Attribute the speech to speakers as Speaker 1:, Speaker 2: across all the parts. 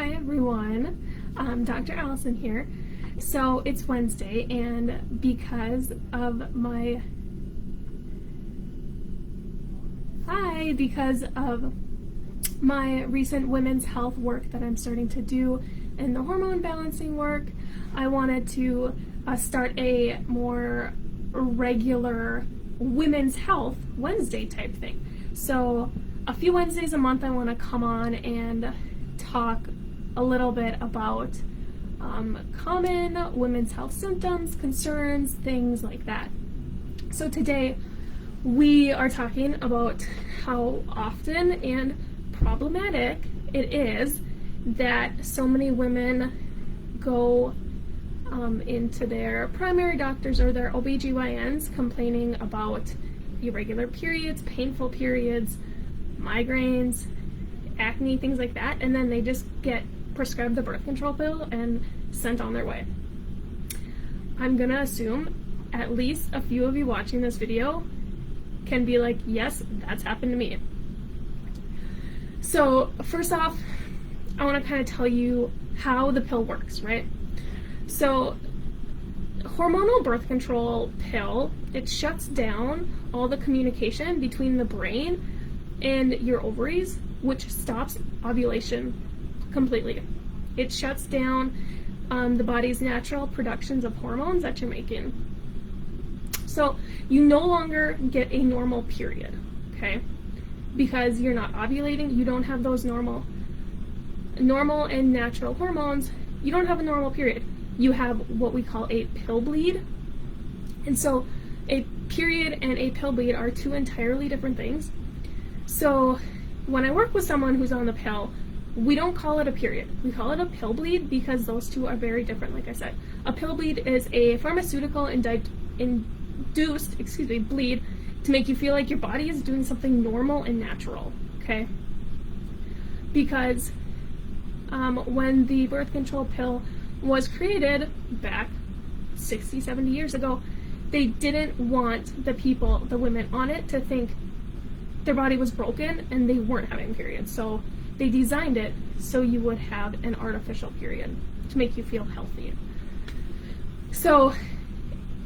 Speaker 1: Hi everyone, Dr. Allison here. So it's Wednesday, and because of my recent women's health work that I'm starting to do and the hormone balancing work, I wanted to start a more regular women's health Wednesday type thing. So a few Wednesdays a month I want to come on and talk a little bit about common women's health symptoms, concerns, things like that. So today we are talking about how often and problematic it is that so many women go into their primary doctors or their OBGYNs complaining about irregular periods, painful periods, migraines, acne, things like that, and then they just get prescribed the birth control pill and sent on their way. I'm gonna assume at least a few of you watching this video can be like, yes, that's happened to me. So first off, I want to kind of tell you how the pill works, right? So hormonal birth control pill, it shuts down all the communication between the brain and your ovaries, which stops ovulation completely. It shuts down the body's natural productions of hormones that you're making. So you no longer get a normal period, okay? Because you're not ovulating, you don't have those normal and natural hormones, you don't have a normal period. You have what we call a pill bleed. And so a period and a pill bleed are two entirely different things. So when I work with someone who's on the pill, we don't call it a period. We call it a pill bleed because those two are very different, like I said. A pill bleed is a pharmaceutical induced bleed to make you feel like your body is doing something normal and natural, okay? Because when the birth control pill was created back 60, 70 years ago, they didn't want the women on it to think their body was broken and they weren't having periods. So they designed it so you would have an artificial period to make you feel healthy. So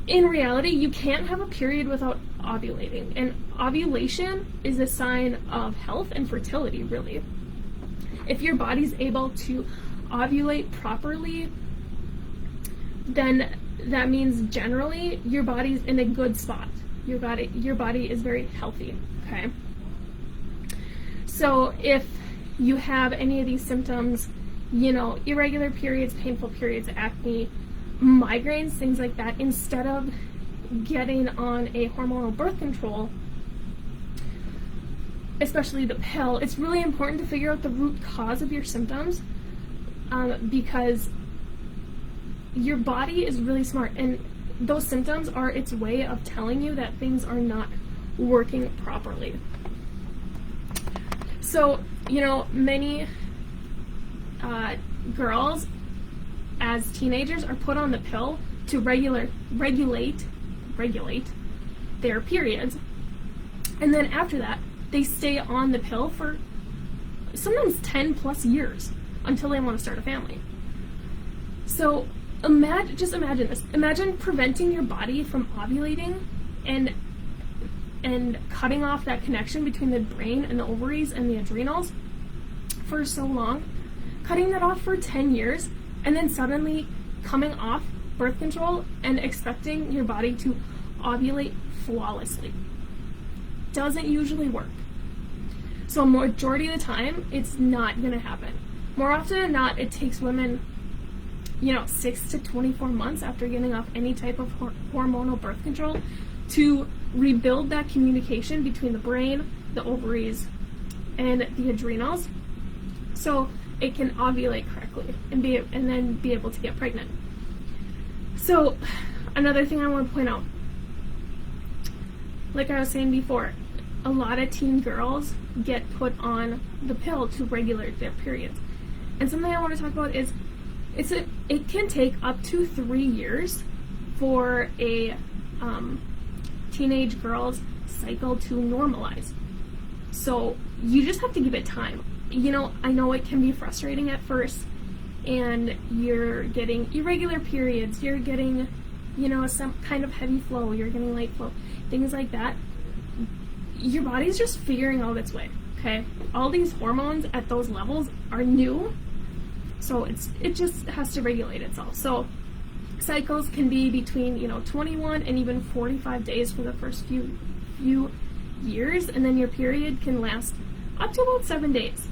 Speaker 1: in reality, you can't have a period without ovulating. And ovulation is a sign of health and fertility, really. If your body's able to ovulate properly, then that means generally your body's in a good spot. Your body is very healthy, okay? So if you have any of these symptoms, irregular periods, painful periods, acne, migraines, things like that, instead of getting on a hormonal birth control, especially the pill, it's really important to figure out the root cause of your symptoms, because your body is really smart, and those symptoms are its way of telling you that things are not working properly. So, many girls as teenagers are put on the pill to regulate their periods, and then after that they stay on the pill for sometimes 10 plus years until they want to start a family. So just imagine this. Imagine preventing your body from ovulating and cutting off that connection between the brain and the ovaries and the adrenals for so long, cutting that off for 10 years, and then suddenly coming off birth control and expecting your body to ovulate flawlessly. Doesn't usually work. So majority of the time, it's not going to happen. More often than not, it takes women 6 to 24 months after getting off any type of hormonal birth control to rebuild that communication between the brain, the ovaries, and the adrenals, so it can ovulate correctly and then be able to get pregnant. So another thing I want to point out, like I was saying before, a lot of teen girls get put on the pill to regulate their periods. And something I want to talk about is it can take up to 3 years for a teenage girl's cycle to normalize. So you just have to give it time. I know it can be frustrating at first, and you're getting irregular periods, you're getting, some kind of heavy flow, you're getting light flow, things like that. Your body's just figuring out its way, okay? All these hormones at those levels are new, so it just has to regulate itself. So cycles can be between 21 and even 45 days for the first few years, and then your period can last up to about 7 days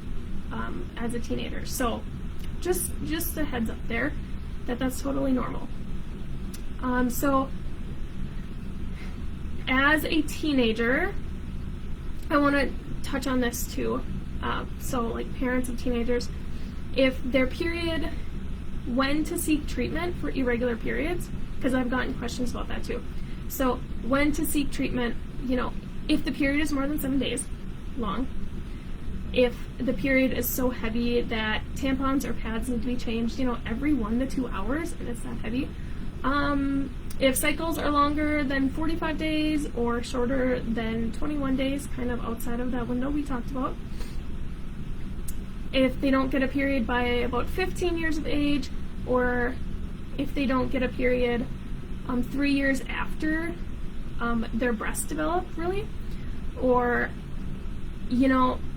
Speaker 1: as a teenager. So just a heads up there that's totally normal. So as a teenager, I want to touch on this too. So like parents of teenagers, if their period, when to seek treatment for irregular periods, because I've gotten questions about that too. So when to seek treatment, if the period is more than 7 days long, if the period is so heavy that tampons or pads need to be changed, every 1 to 2 hours, and it's that heavy. If cycles are longer than 45 days or shorter than 21 days, kind of outside of that window we talked about. If they don't get a period by about 15 years of age, or if they don't get a period 3 years after their breasts develop, really, or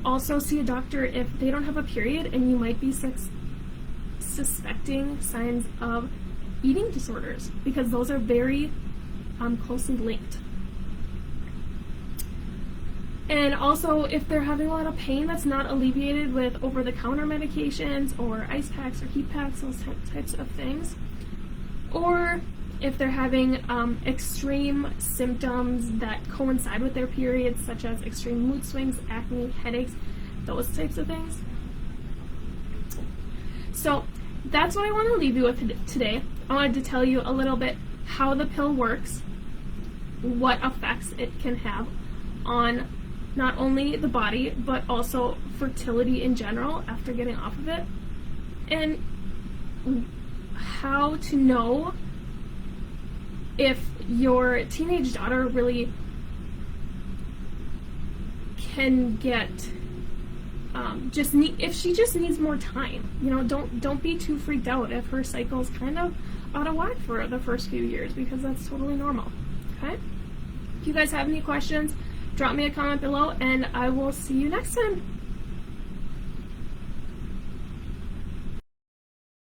Speaker 1: also see a doctor if they don't have a period and you might be suspecting signs of eating disorders, because those are very closely linked. And also, if they're having a lot of pain that's not alleviated with over-the-counter medications or ice packs or heat packs, those types of things. Or if they're having extreme symptoms that coincide with their periods, such as extreme mood swings, acne, headaches, those types of things. So that's what I want to leave you with today. I wanted to tell you a little bit how the pill works, what effects it can have on not only the body, but also fertility in general after getting off of it, and how to know if your teenage daughter really can get if she just needs more time. Don't be too freaked out if her cycle's kind of out of whack for the first few years, because that's totally normal. Okay? If you guys have any questions, drop me a comment below, and I will see you next time.